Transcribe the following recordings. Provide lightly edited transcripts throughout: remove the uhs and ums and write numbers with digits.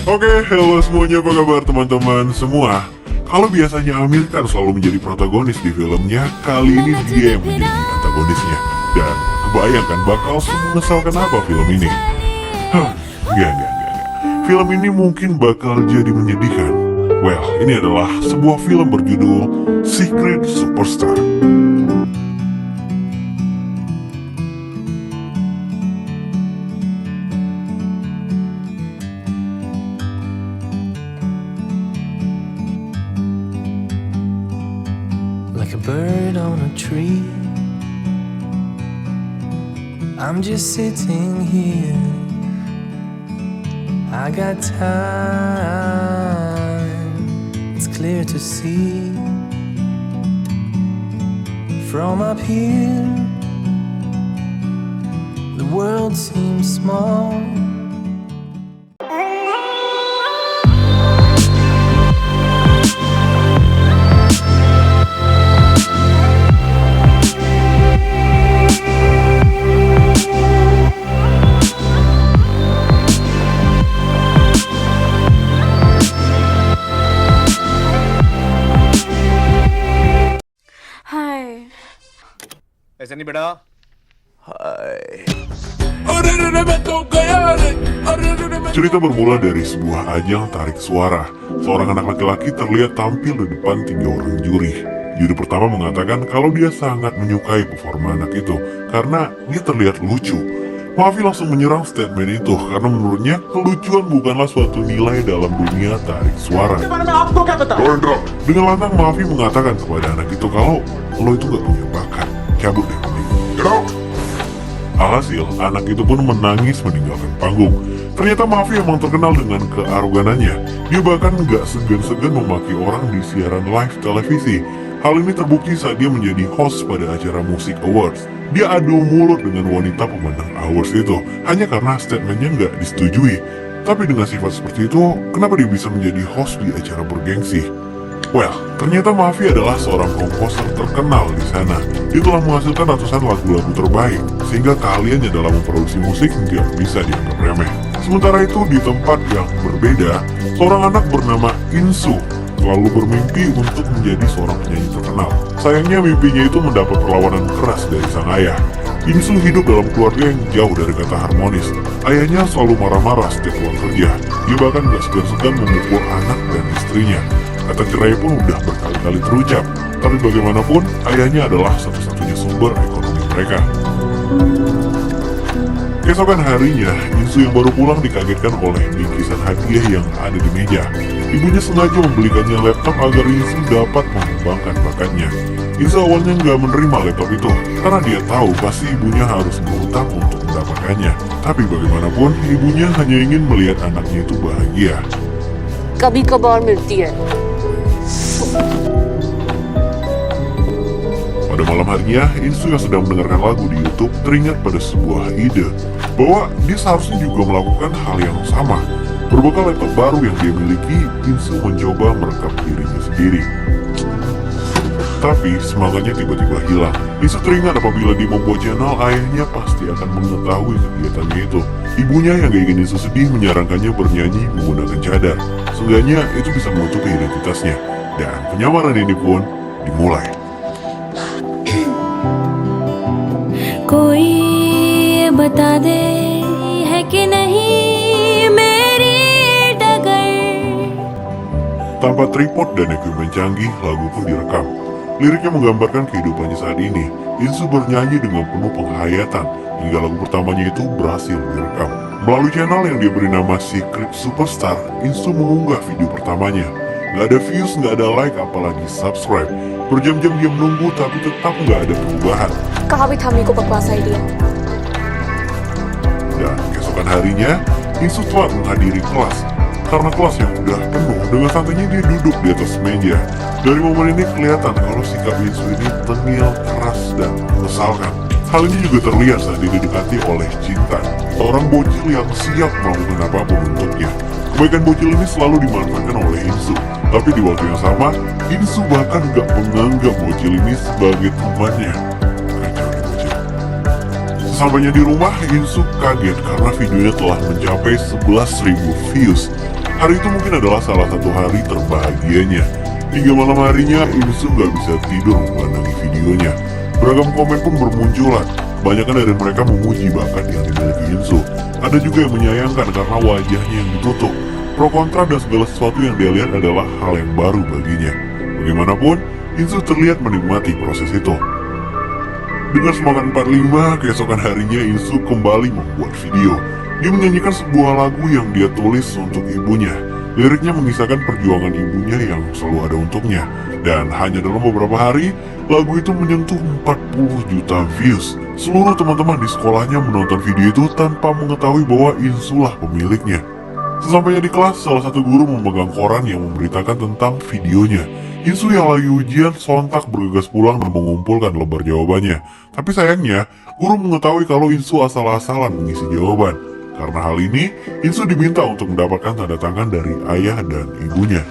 Oke, halo semuanya, apa kabar teman-teman semua? Kalau biasanya Amir kan selalu menjadi protagonis di filmnya, kali ini dia yang menjadi antagonisnya. Dan kebayangkan bakal mengesalkan apa film ini? Enggak. Film ini mungkin bakal jadi menyedihkan. Well, ini adalah sebuah film berjudul Secret Superstar. Like a bird on a tree, I'm just sitting here. I got time, it's clear to see. From up here, the world seems small. ऐसा नहीं बेटा। Cerita bermula dari sebuah ajang tarik suara. Seorang anak laki-laki terlihat tampil di depan 3 orang juri. Juri pertama mengatakan kalau dia sangat menyukai performa anak itu karena dia terlihat lucu. Maafi langsung menyerang statement itu karena menurutnya kelucuan bukanlah suatu nilai dalam dunia tarik suara. Rendra, dengan lantang Maafi mengatakan kepada anak itu kalau lo itu gak punya bakat. Cabut deh, get out. Alhasil, anak itu pun menangis meninggalkan panggung. Ternyata Maafi emang terkenal dengan kearoganannya. Dia bahkan gak segan-segan memaki orang di siaran live televisi. Hal ini terbukti saat dia menjadi host pada acara Music Awards. Dia adu mulut dengan wanita pemenang awards itu hanya karena statementnya gak disetujui. Tapi dengan sifat seperti itu, kenapa dia bisa menjadi host di acara bergengsi? Well, ternyata Maafi adalah seorang komposer terkenal di sana. Dia telah menghasilkan ratusan lagu-lagu terbaik, sehingga keahliannya dalam memproduksi musik nggak bisa dianggap remeh. Sementara itu, di tempat yang berbeda, seorang anak bernama Insu selalu bermimpi untuk menjadi seorang penyanyi terkenal. Sayangnya mimpinya itu mendapat perlawanan keras dari sang ayah. Insu hidup dalam keluarga yang jauh dari kata harmonis. Ayahnya selalu marah-marah setiap pulang kerja. Dia bahkan gak segan-segan memukul anak dan istrinya. Kata cerai pun udah berkali-kali terucap, tapi bagaimanapun ayahnya adalah satu-satunya sumber ekonomi mereka. Keesokan harinya, Insu yang baru pulang dikagetkan oleh bingkisan hadiah yang ada di meja. Ibunya sengaja membelikannya laptop agar Insu dapat mengembangkan bakatnya. Insu awalnya nggak menerima laptop itu, karena dia tahu pasti ibunya harus berhutang untuk mendapatkannya. Tapi bagaimanapun, ibunya hanya ingin melihat anaknya itu bahagia. कभी-कभार मिलती है। Pada malam harinya, Insu yang sedang mendengarkan lagu di YouTube teringat pada sebuah ide bahwa dia seharusnya juga melakukan hal yang sama. Berbekal laptop baru yang dia miliki, Insu mencoba merekam dirinya sendiri. Tapi semangatnya tiba-tiba hilang. Insu teringat apabila dia membuat channel, ayahnya pasti akan mengetahui kegiatannya itu. Ibunya yang gak ingin Insu sedih menyarankannya bernyanyi menggunakan cadar. Seenggaknya itu bisa menutupi identitasnya. Dan penyamaran ini pun dimulai. कोई ये बता दे है कि नहीं मेरी डगर. Tanpa tripod dan equipment canggih, lagu pun direkam. Liriknya menggambarkan kehidupannya saat ini. Insu bernyanyi dengan penuh penghayatan hingga lagu pertamanya itu berhasil direkam. Melalui channel yang dia beri nama Secret Superstar, Insu mengunggah video pertamanya. Gak ada views, gak ada like, apalagi subscribe. Berjam-jam dia menunggu tapi tetap gak ada perubahan. कहा भी था मेरे को बकवास idea. Dan keesokan harinya, Insu telah menghadiri kelas. Karena kelas yang udah penuh, dengan santainya dia duduk di atas meja. Dari momen ini kelihatan kalau sikap Insu ini tengil, keras, dan mengesalkan. Hal ini juga terlihat saat dia didekati oleh Jintan, seorang bocil yang siap melakukan apapun untuknya. Kebaikan bocil ini selalu dimanfaatkan oleh Insu. Tapi di waktu yang sama, Insu bahkan gak menganggap bocil ini sebagai temannya. Kacau nih bocil. Sesampainya di rumah, Insu kaget karena videonya telah mencapai 11.000 views. Hari itu mungkin adalah salah satu hari terbahagianya. Hingga malam harinya, Insu gak bisa tidur memandangi videonya. Beragam komen pun bermunculan. Kebanyakan dari mereka memuji bakat yang dimiliki Insu. Ada juga yang menyayangkan karena wajahnya yang ditutup. Pro kontra dan segala sesuatu yang dia lihat adalah hal yang baru baginya. Bagaimanapun, Insu terlihat menikmati proses itu. Dengan semangat 45, keesokan harinya Insu kembali membuat video. Dia menyanyikan sebuah lagu yang dia tulis untuk ibunya. Liriknya mengisahkan perjuangan ibunya yang selalu ada untuknya. Dan hanya dalam beberapa hari, lagu itu menyentuh 40 juta views. Seluruh teman-teman di sekolahnya menonton video itu tanpa mengetahui bahwa Insu lah pemiliknya. Sesampainya di kelas, salah satu guru memegang koran yang memberitakan tentang videonya. Insu yang lagi ujian sontak bergegas pulang dan mengumpulkan lembar jawabannya. Tapi sayangnya, guru mengetahui kalau Insu asal-asalan mengisi jawaban. Karena hal ini, Insu diminta untuk mendapatkan tanda tangan dari ayah dan ibunya.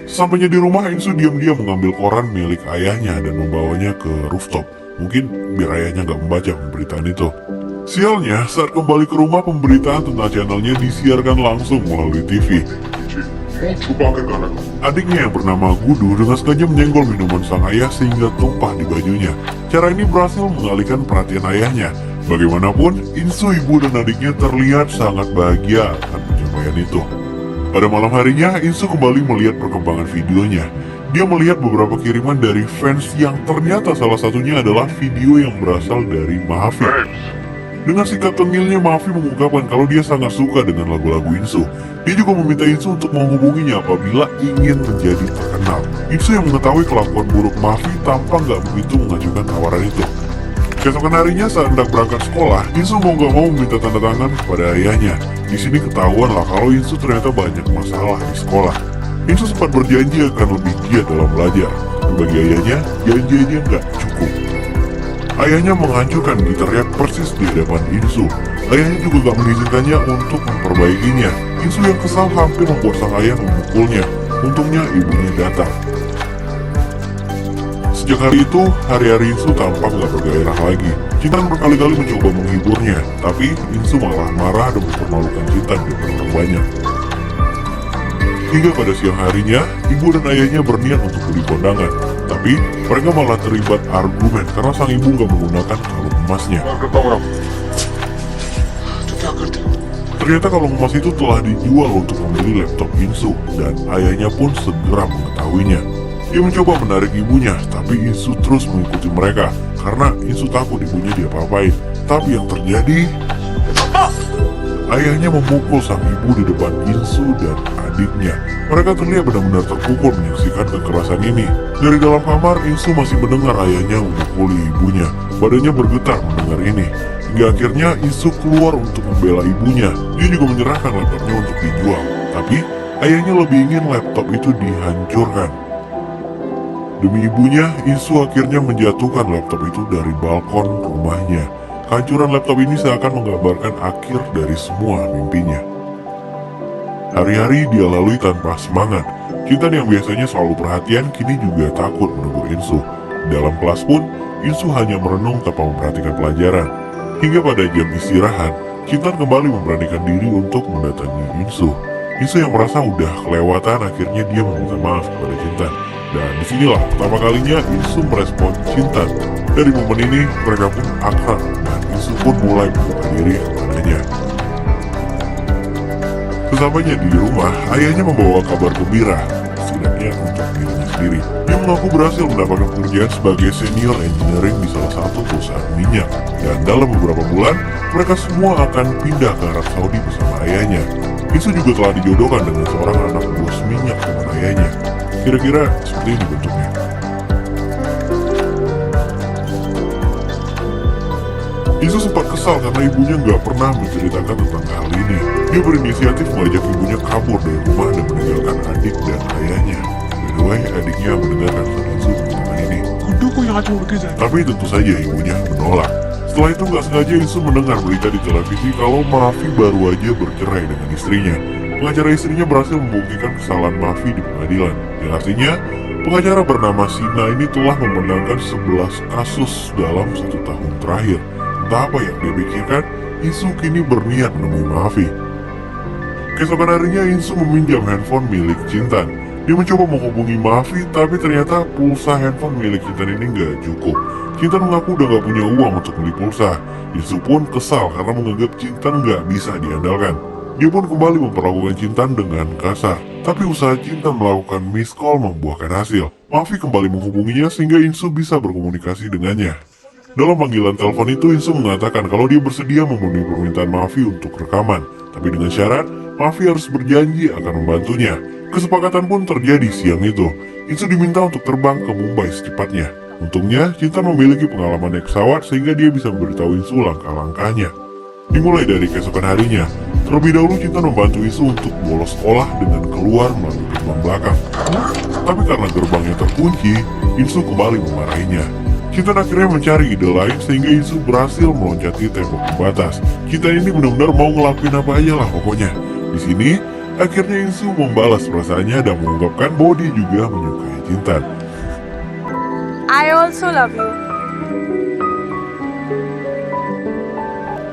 Sampainya di rumah, Insu diam-diam mengambil koran milik ayahnya dan membawanya ke rooftop. Mungkin biar ayahnya nggak membaca pemberitaan itu. Sialnya, saat kembali ke rumah, pemberitaan tentang channelnya disiarkan langsung melalui TV. Adiknya yang bernama Gudu dengan sengaja menyenggol minuman sang ayah sehingga tumpah di bajunya. Cara ini berhasil mengalihkan perhatian ayahnya. Bagaimanapun, Insu, ibu dan adiknya terlihat sangat bahagia akan pencapaian itu. Pada malam harinya, Insu kembali melihat perkembangan videonya. Dia melihat beberapa kiriman dari fans yang ternyata salah satunya adalah video yang berasal dari Mahfi. Dengan sikap tengilnya, Mahfi mengungkapkan kalau dia sangat suka dengan lagu-lagu Insu. Dia juga meminta Insu untuk menghubunginya apabila ingin menjadi terkenal. Insu yang mengetahui kelakuan buruk Mahfi tanpa nggak begitu mengajukan tawaran itu. Keesokan harinya saat hendak berangkat sekolah, Insu mau gak mau meminta tanda tangan kepada ayahnya. Di sini ketahuan lah kalau Insu ternyata banyak masalah di sekolah. Insu sempat berjanji akan lebih giat dalam belajar. Dan bagi ayahnya, janji-janji nggak cukup. Ayahnya menghancurkan gitarnya persis di hadapan Insu. Ayahnya juga gak mengizinkannya untuk memperbaikinya. Insu yang kesal hampir membuat sang ayah memukulnya. Untungnya ibunya datang. Sejak hari itu, hari-hari Insu tampak gak bergairah lagi. Cintan berkali-kali mencoba menghiburnya, tapi Insu malah marah dan mempermalukan Cintan di depan orang banyak. Hingga pada siang harinya, ibu dan ayahnya berniat untuk beli kondangan. Tapi mereka malah terlibat argumen karena sang ibu gak menggunakan kalung emasnya. Ternyata kalung emas itu telah dijual untuk membeli laptop Insu, dan ayahnya pun segera mengetahuinya. Dia mencoba menarik ibunya, tapi Insu terus mengikuti mereka karena Insu takut ibunya diapa-apain. Tapi yang terjadi, ayahnya memukul sang ibu di depan Insu dan adiknya. Mereka terlihat benar-benar terpukul menyaksikan kekerasan ini. Dari dalam kamar, Insu masih mendengar ayahnya memukuli ibunya. Badannya bergetar mendengar ini. Hingga akhirnya Insu keluar untuk membela ibunya. Dia juga menyerahkan laptopnya untuk dijual. Tapi ayahnya lebih ingin laptop itu dihancurkan. Demi ibunya, Insu akhirnya menjatuhkan laptop itu dari balkon rumahnya. Kehancuran laptop ini seakan menggambarkan akhir dari semua mimpinya. Hari-hari dia lalui tanpa semangat. Cintan yang biasanya selalu perhatian kini juga takut menegur Insu. Dalam kelas pun, Insu hanya merenung tanpa memperhatikan pelajaran. Hingga pada jam istirahat, Cintan kembali memberanikan diri untuk mendatangi Insu. Insu yang merasa udah kelewatan akhirnya dia meminta maaf kepada Cintan. Dan disinilah pertama kalinya Insu merespon Cintan. Dari momen ini mereka pun akrab dan Insu pun mulai membuka diri kepadanya. Sesampainya di rumah, ayahnya membawa kabar gembira, setidaknya untuk dirinya sendiri. Dia mengaku berhasil mendapatkan pekerjaan sebagai senior engineering di salah satu perusahaan minyak. Dan dalam beberapa bulan, mereka semua akan pindah ke Arab Saudi bersama ayahnya. Insu juga telah dijodohkan dengan seorang anak bos minyak dengan ayahnya. Kira-kira seperti ini bentuknya. Insu sempat kesal karena ibunya nggak pernah menceritakan tentang hal ini. Dia berinisiatif mengajak ibunya kabur dari rumah dan meninggalkan adik dan ayahnya. By the way, adiknya mendengarkan Insu tentang ini. Tapi tentu saja ibunya menolak. Setelah itu nggak sengaja Insu mendengar berita di televisi kalau Mahfi baru aja bercerai dengan istrinya. Pengacara istrinya berhasil membuktikan kesalahan Mahfi di pengadilan. Yang artinya, pengacara bernama Sina ini telah memenangkan 11 kasus dalam 1 tahun terakhir. Entah apa yang dia pikirkan, Insu kini berniat menemui Mahfi. Keesokan harinya Insu meminjam handphone milik Cintan. Dia mencoba menghubungi Mafi, tapi ternyata pulsa handphone milik Cintan ini nggak cukup. Cintan mengaku udah nggak punya uang untuk beli pulsa. Insu pun kesal karena menganggap Cintan nggak bisa diandalkan. Dia pun kembali memperlakukan Cintan dengan kasar. Tapi usaha Cintan melakukan miss call membuahkan hasil. Mafi kembali menghubunginya sehingga Insu bisa berkomunikasi dengannya. Dalam panggilan telepon itu, Insu mengatakan kalau dia bersedia memenuhi permintaan Mafi untuk rekaman. Tapi dengan syarat, Mafi harus berjanji akan membantunya. Kesepakatan pun terjadi siang itu. Insu diminta untuk terbang ke Mumbai secepatnya. Untungnya, Cintan memiliki pengalaman naik pesawat sehingga dia bisa memberitahu Insu langkah-langkahnya. Dimulai dari keesokan harinya, terlebih dahulu Cintan membantu Insu untuk bolos sekolah dengan keluar melalui gerbang belakang. Tapi karena gerbangnya terkunci, Insu kembali memarahinya. Cintan akhirnya mencari ide lain sehingga Insu berhasil meloncati tembok pembatas. Cintan ini benar-benar mau ngelakuin apa aja lah pokoknya. Di sini, akhirnya Insu membalas perasaannya dan mengungkapkan bahwa dia juga menyukai Cintan. I also love you.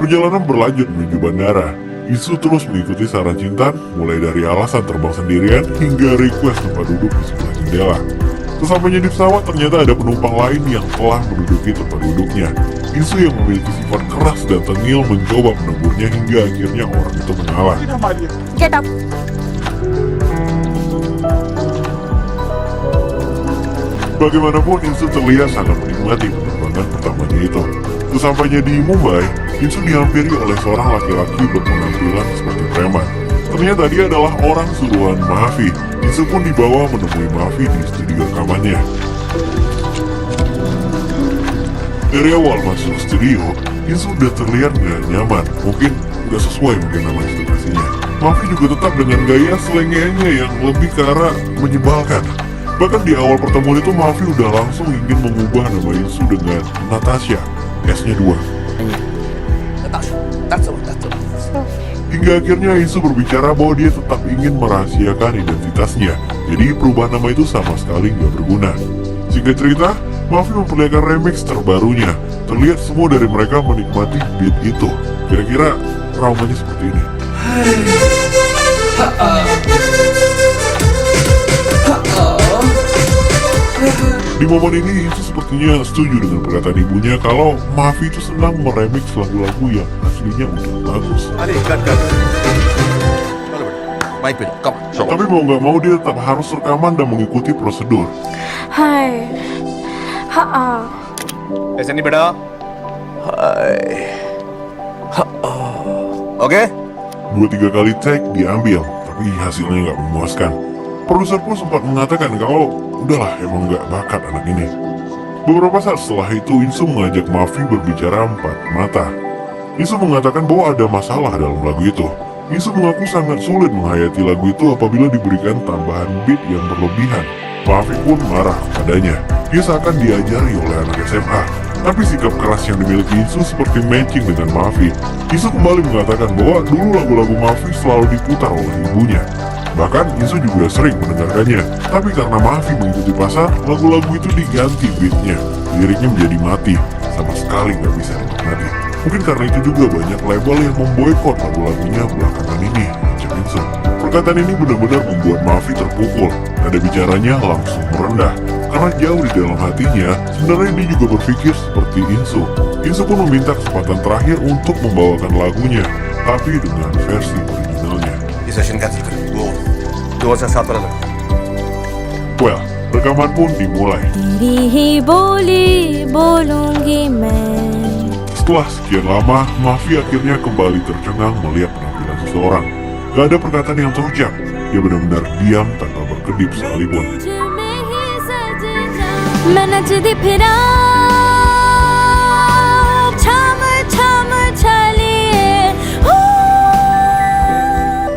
Perjalanan berlanjut menuju bandara. Insu terus mengikuti saran Cintan, mulai dari alasan terbang sendirian hingga request tempat duduk di sebelah jendela. Sesampainya di pesawat, ternyata ada penumpang lain yang telah menduduki tempat duduknya. Insu yang memiliki sifat keras dan tengil mencoba menegurnya hingga akhirnya orang itu mengalah. Get up. Bagaimanapun, Insu terlihat sangat menikmati penerbangan pertamanya itu. Sesampainya di Mumbai, Insu dihampiri oleh seorang laki-laki berpenampilan seperti preman. Ternyata dia adalah orang suruhan Mafi. Insu pun dibawa menemui Mafi di studio rekamannya. Dari awal masuk studio, Insu udah terlihat nggak nyaman. Mungkin nggak sesuai mungkin nama ekspektasinya. Mafi juga tetap dengan gaya selengenya yang lebih ke arah menyebalkan. Bahkan di awal pertemuan itu Mafi udah langsung ingin mengubah nama Insu dengan Natasha, S-nya 2. Hingga akhirnya Insu berbicara bahwa dia tetap ingin merahasiakan identitasnya. Jadi perubahan nama itu sama sekali nggak berguna. Singkat cerita, Mafi memperlihatkan remix terbarunya. Terlihat semua dari mereka menikmati beat itu. Kira-kira traumanya seperti ini. Di momen ini, Insu sepertinya setuju dengan perkataan ibunya kalau Mafi itu senang meremix lagu-lagu yang aslinya udah bagus. Ali, cut. Baik, Pedro, come on. Tapi mau nggak mau dia tetap harus rekaman dan mengikuti prosedur. Hai. ऐसे नहीं बेटा Oke? 2-3 kali take diambil, tapi hasilnya nggak memuaskan. Produser pun sempat mengatakan kalau udahlah emang nggak bakat anak ini. Beberapa saat setelah itu, Insu mengajak Mafi berbicara empat mata. Insu mengatakan bahwa ada masalah dalam lagu itu. Insu mengaku sangat sulit menghayati lagu itu apabila diberikan tambahan beat yang berlebihan. Mafi pun marah padanya. Dia seakan diajari oleh anak SMA. Tapi sikap keras yang dimiliki Insu seperti matching dengan Mafi. Insu kembali mengatakan bahwa dulu lagu-lagu Mafi selalu diputar oleh ibunya. Bahkan Insu juga sering mendengarkannya. Tapi karena Mafi mengikuti pasar, lagu-lagu itu diganti beatnya. Liriknya menjadi mati, sama sekali nggak bisa dinikmati. Mungkin karena itu juga banyak label yang memboikot lagu-lagunya belakangan ini, ucap Insu. Perkataan ini benar-benar membuat Mafi terpukul. Nada bicaranya langsung merendah. Karena jauh di dalam hatinya, sebenarnya dia juga berpikir seperti Insu. Insu pun meminta kesempatan terakhir untuk membawakan lagunya, tapi dengan versi originalnya. ये session cancel कर दो से 7 वाला लगा Well, rekaman pun dimulai. तेरी ही बोली बोलूंगी मैं. Setelah sekian lama, Mafi akhirnya kembali tercengang melihat penampilan seseorang. Gak ada perkataan yang terucap. Dia benar-benar diam tanpa berkedip sekalipun. मैं नचदी फिरा छम छम छलिए.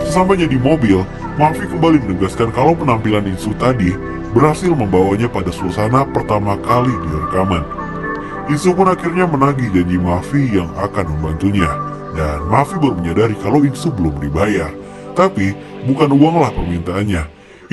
Sesampainya di mobil, Mafi kembali menegaskan kalau penampilan Insu tadi berhasil membawanya pada suasana pertama kali di rekaman. Insu pun akhirnya menagih janji Mafi yang akan membantunya. Dan Mafi baru menyadari kalau Insu belum dibayar. Tapi bukan uanglah permintaannya.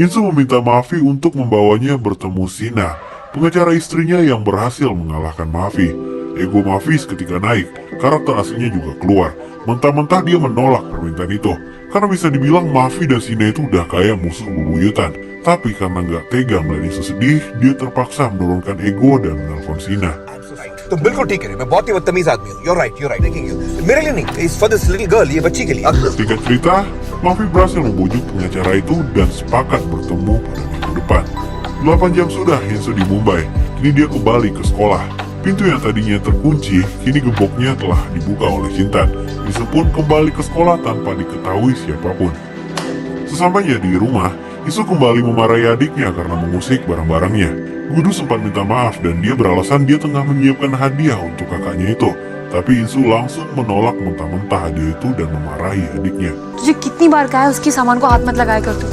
Insu meminta Mafi untuk membawanya bertemu Sina, pengacara istrinya yang berhasil mengalahkan Mafi. Ego Mafi seketika naik, karakter aslinya juga keluar. Mentah-mentah dia menolak permintaan itu. Karena bisa dibilang Mavi dan Sina itu udah kayak musuh bebuyutan. Tapi karena nggak tega melihat Insu sedih, dia terpaksa menurunkan ego dan menelpon Sina. तो बिल्कुल ठीक है मैं बहुत ही बदतमीज आदमी हूँ you're right मेरे लिए नहीं it's for this little girl ये बच्ची के लिए Singkat cerita, Mavi berhasil membujuk pengacara itu dan sepakat bertemu pada minggu depan. 8 jam sudah Insu di Mumbai, kini dia kembali ke sekolah. Pintu yang tadinya terkunci, kini gemboknya telah dibuka oleh Cintan. Insu pun kembali ke sekolah tanpa diketahui siapapun. Sesampainya di rumah, Insu kembali memarahi adiknya karena mengusik barang-barangnya. Gudu sempat minta maaf dan dia beralasan dia tengah menyiapkan hadiah untuk kakaknya itu. Tapi Insu langsung menolak mentah-mentah hadiah itu dan memarahi adiknya. तुझे कितनी बार कहा है उसकी सामान को हाथ मत लगाया कर तू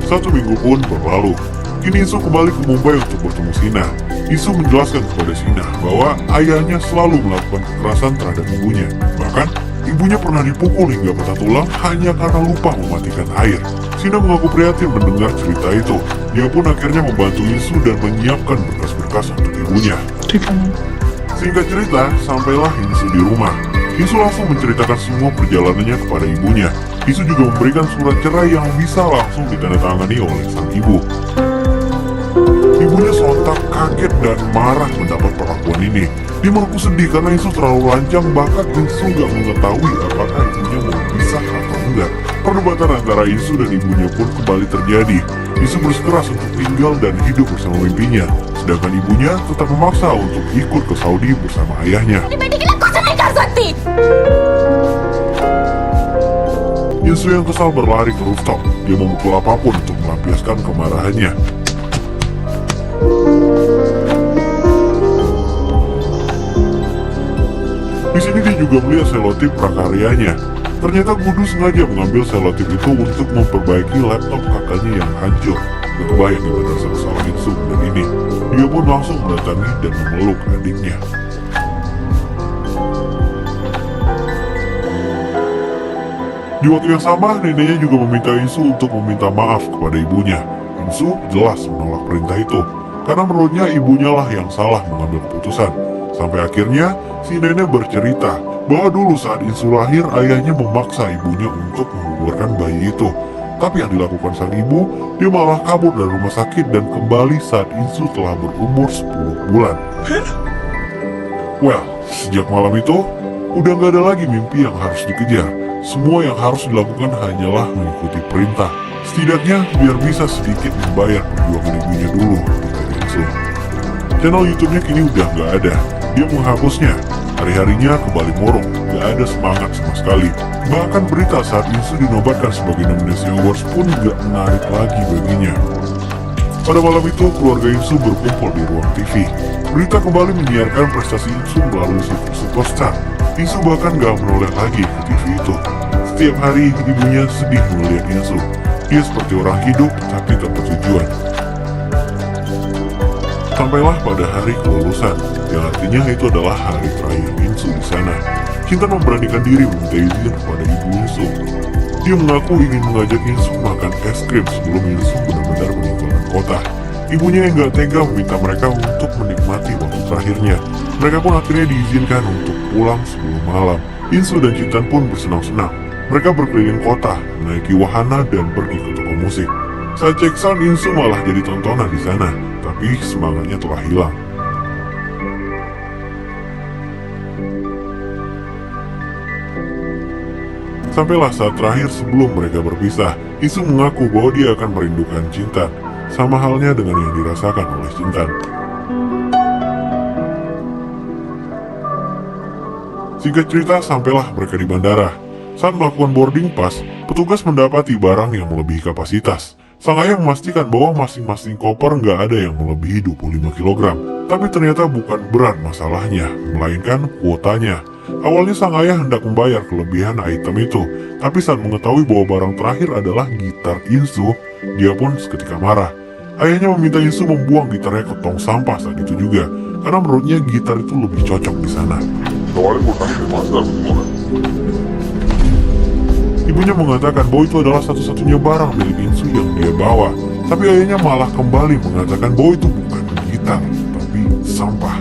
1 minggu pun berlalu. Kini Insu kembali ke Mumbai untuk bertemu Sina. Insu menjelaskan kepada Sina bahwa ayahnya selalu melakukan kekerasan terhadap ibunya. Bahkan, ibunya pernah dipukul hingga patah tulang hanya karena lupa mematikan air. Sina mengaku prihatin mendengar cerita itu. Dia pun akhirnya membantu Insu dan menyiapkan berkas-berkas untuk ibunya. Singkat cerita, sampailah Insu di rumah. Insu langsung menceritakan semua perjalanannya kepada ibunya. Insu juga memberikan surat cerai yang bisa langsung ditandatangani oleh sang ibu. Ibunya sontak kaget dan marah mendapat perlakuan ini. Dia mengaku sedih karena Insu terlalu lancang, bahkan Insu gak mengetahui apakah ibunya mau pisah atau enggak. Perdebatan antara Insu dan ibunya pun kembali terjadi. Insu bersikeras untuk tinggal dan hidup bersama mimpinya, sedangkan ibunya tetap memaksa untuk ikut ke Saudi bersama ayahnya. Insu yang kesal berlari ke rooftop. Dia memukul apapun untuk melampiaskan kemarahannya. Di sini dia juga melihat selotip prakaryanya. Ternyata Gudu sengaja mengambil selotip itu untuk memperbaiki laptop kakaknya yang hancur. Gak kebayang gimana salah Insu dan ini. Dia pun langsung mendatangi dan memeluk adiknya. Di waktu yang sama, neneknya juga meminta Insu untuk meminta maaf kepada ibunya. Insu jelas menolak perintah itu, karena menurutnya ibunya lah yang salah mengambil keputusan. Sampai akhirnya, si nenek bercerita bahwa dulu saat Insu lahir, ayahnya memaksa ibunya untuk menggugurkan bayi itu. Tapi yang dilakukan sang ibu, dia malah kabur dari rumah sakit dan kembali saat Insu telah berumur 10 bulan. Well, sejak malam itu, udah gak ada lagi mimpi yang harus dikejar. Semua yang harus dilakukan hanyalah mengikuti perintah. Setidaknya biar bisa sedikit membayar perjuangan ibunya dulu ketika Insu. Channel YouTube-nya kini udah gak ada. Dia menghapusnya. Hari-harinya kembali murung, gak ada semangat sama sekali. Bahkan berita saat Insu dinobatkan sebagai nominasi awards pun gak menarik lagi baginya. Pada malam itu, keluarga Insu berkumpul di ruang TV. Berita kembali menyiarkan prestasi Insu melalui situs Superstar. Insu bahkan gak menoleh lagi ke TV itu. Setiap hari ibunya sedih melihat Insu. Dia seperti orang hidup tapi tanpa tujuan. Sampailah pada hari kelulusan, yang artinya itu adalah hari terakhir Insu di sana. Cinta memberanikan diri meminta izin kepada ibu Insu. Dia mengaku ingin mengajak Insu makan es krim sebelum Insu benar-benar meninggalkan kota. Ibunya yang gak tega meminta mereka untuk menikmati waktu terakhirnya. Mereka pun akhirnya diizinkan untuk pulang sebelum malam. Insu dan Cintan pun bersenang-senang. Mereka berkeliling kota, menaiki wahana dan pergi ke toko musik. Saat cek sound, Insu malah jadi tontonan di sana, tapi semangatnya telah hilang. Sampailah saat terakhir sebelum mereka berpisah, Insu mengaku bahwa dia akan merindukan Cintan, sama halnya dengan yang dirasakan oleh Cintan. Singkat cerita, sampailah mereka di bandara. Saat melakukan boarding pass, petugas mendapati barang yang melebihi kapasitas. Sang ayah memastikan bahwa masing-masing koper nggak ada yang melebihi 25 kg. Tapi ternyata bukan berat masalahnya, melainkan kuotanya. Awalnya sang ayah hendak membayar kelebihan item itu, tapi saat mengetahui bahwa barang terakhir adalah gitar Insu, dia pun seketika marah. Ayahnya meminta Insu membuang gitarnya ke tong sampah saat itu juga, karena menurutnya gitar itu lebih cocok di sana. Ibunya mengatakan bahwa itu adalah satu-satunya barang milik Insu yang dia bawa, tapi ayahnya malah kembali mengatakan bahwa itu bukan gitar, tapi sampah.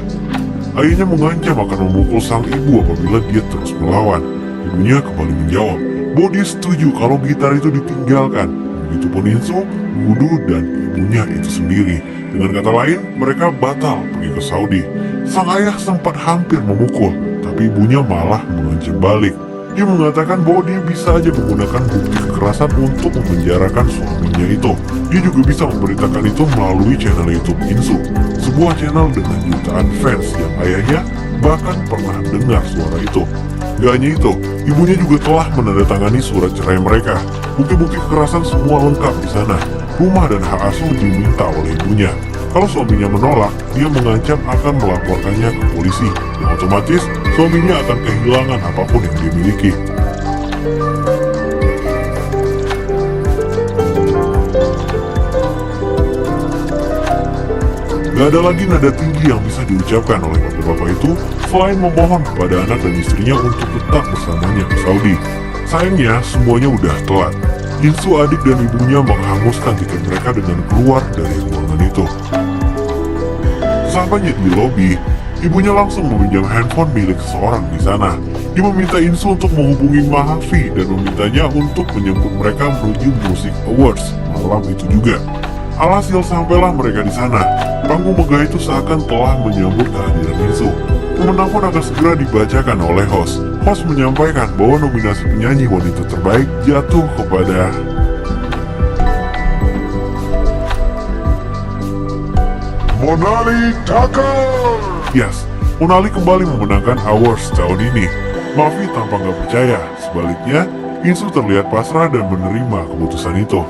Ayahnya mengancam akan memukul sang ibu apabila dia terus melawan. Ibunya kembali menjawab bahwa dia setuju kalau gitar itu ditinggalkan. Begitupun Insu, Wudu, dan ibunya itu sendiri. Dengan kata lain, mereka batal pergi ke Saudi. Sang ayah sempat hampir memukul, tapi ibunya malah mengancam balik. Dia mengatakan bahwa dia bisa aja menggunakan bukti kekerasan untuk memenjarakan suaminya itu. Dia juga bisa memberitakan itu melalui channel YouTube Insu, sebuah channel dengan jutaan fans yang ayahnya bahkan pernah dengar suara itu. Gak hanya itu, ibunya juga telah menandatangani surat cerai mereka. Bukti-bukti kekerasan semua lengkap di sana. Rumah dan hak asuh diminta oleh ibunya. Kalau suaminya menolak, dia mengancam akan melaporkannya ke polisi. Dan otomatis, suaminya akan kehilangan apapun yang dia miliki. Gak ada lagi nada tinggi yang bisa diucapkan oleh bapak-bapak itu selain memohon kepada anak dan istrinya untuk tetap bersamanya ke Saudi. Sayangnya semuanya udah telat. Insu, adik dan ibunya menghanguskan tiket mereka dengan keluar dari ruangan itu. Sesampainya di lobi, ibunya langsung meminjam handphone milik seseorang di sana. Dia meminta Insu untuk menghubungi Mahafi dan memintanya untuk menjemput mereka menuju Music Awards malam itu juga. Alhasil sampailah mereka di sana. Panggung megah itu seakan telah menyambut kehadiran Insu. Pemenang pun akan segera dibacakan oleh host. Host menyampaikan bahwa nominasi penyanyi wanita terbaik jatuh kepada Monali Tucker. Yes, Monali kembali memenangkan awards tahun ini. Mafi tampak gak percaya. Sebaliknya, Insu terlihat pasrah dan menerima keputusan itu.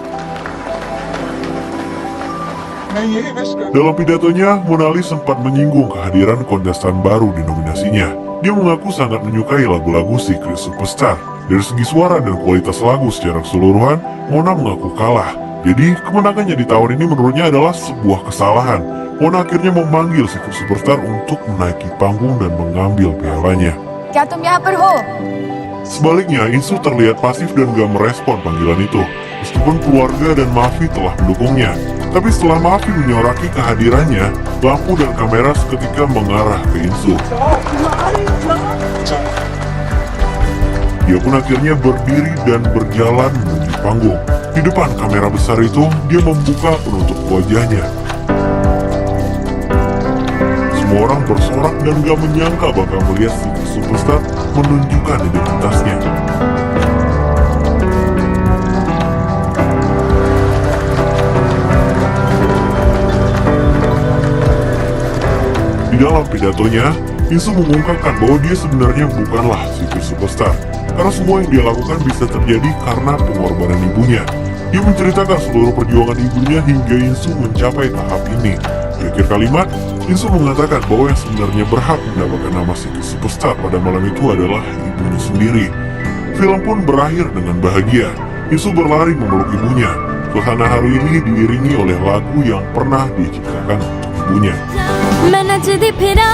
Dalam pidatonya, Monali sempat menyinggung kehadiran kontestan baru di nominasinya. Dia mengaku sangat menyukai lagu-lagu Secret Superstar. Dari segi suara dan kualitas lagu secara keseluruhan, Mona mengaku kalah. Jadi, kemenangannya di tahun ini menurutnya adalah sebuah kesalahan. Mona akhirnya memanggil Secret Superstar untuk menaiki panggung dan mengambil pialanya. क्या तुम यहाँ पर हो? Sebaliknya, Insu terlihat pasif dan gak merespon panggilan itu. Meskipun keluarga dan Mafi telah mendukungnya. Tapi setelah Mafi menyoraki kehadirannya, lampu dan kamera seketika mengarah ke Insu. Dia pun akhirnya berdiri dan berjalan menuju panggung. Di depan kamera besar itu, dia membuka penutup wajahnya. Semua orang bersorak dan gak menyangka bakal melihat Secret Superstar menunjukkan identitasnya. Di dalam pidatonya, Insu mengungkapkan bahwa dia sebenarnya bukanlah Secret Superstar, karena semua yang dia lakukan bisa terjadi karena pengorbanan ibunya. Dia menceritakan seluruh perjuangan ibunya hingga Insu mencapai tahap ini. Di akhir kalimat, Insu mengatakan bahwa yang sebenarnya berhak mendapatkan nama Secret Superstar pada malam itu adalah ibunya sendiri. Film pun berakhir dengan bahagia. Insu berlari memeluk ibunya. Suasana hari ini diiringi oleh lagu yang pernah diciptakan untuk ibunya. मैं नचदी फिरा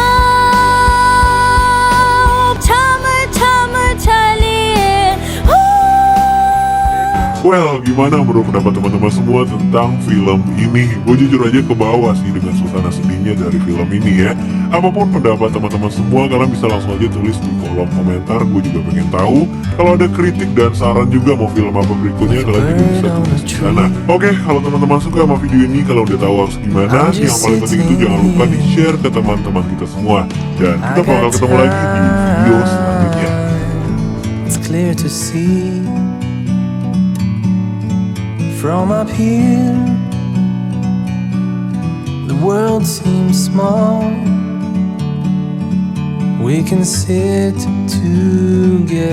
छम छम चलिए Well, gimana menurut pendapat teman-teman semua tentang film ini? Gue jujur aja ke bawah sih dengan suasana sedihnya dari film ini ya. Apapun pendapat teman-teman semua, kalian bisa langsung aja tulis di kolom komentar. Gue juga pengen tahu. Kalau ada kritik dan saran juga mau film apa berikutnya, kalian juga bisa tulis di sana. Oke, kalau teman-teman suka sama video ini, kalau udah tahu harus gimana, yang paling penting itu jangan lupa di-share ke teman-teman kita semua. Dan kita bakal ketemu lagi di video selanjutnya. It's clear to see from up here. The world seems small. We can sit together.